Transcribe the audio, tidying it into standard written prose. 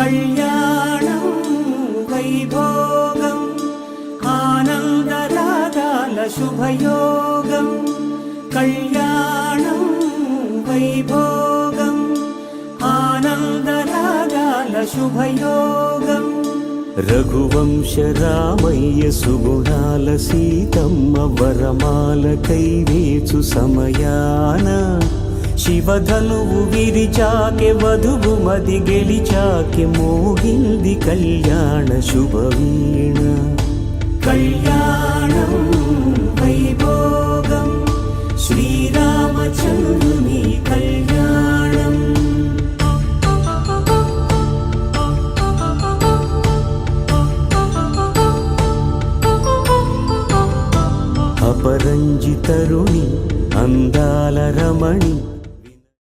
కళ్యాణం వైభోగం ఆనందరాగాల శుభయోగం కళ్యాణం వైభోగం ఆనందరాగాల శుభయోగం రఘువంశ రామయ్య సుగుణాల సీతమ్మ వరమాల కైవేచు సమయాన శివధనువు విరిచాకె వధువు మది గెలిచాకె మోగింది కళ్యాణ శుభవీణ కళ్యాణం వైభోగం శ్రీరామచంద్రుని కళ్యాణం అపరంజి తరుణి అందాల రమణి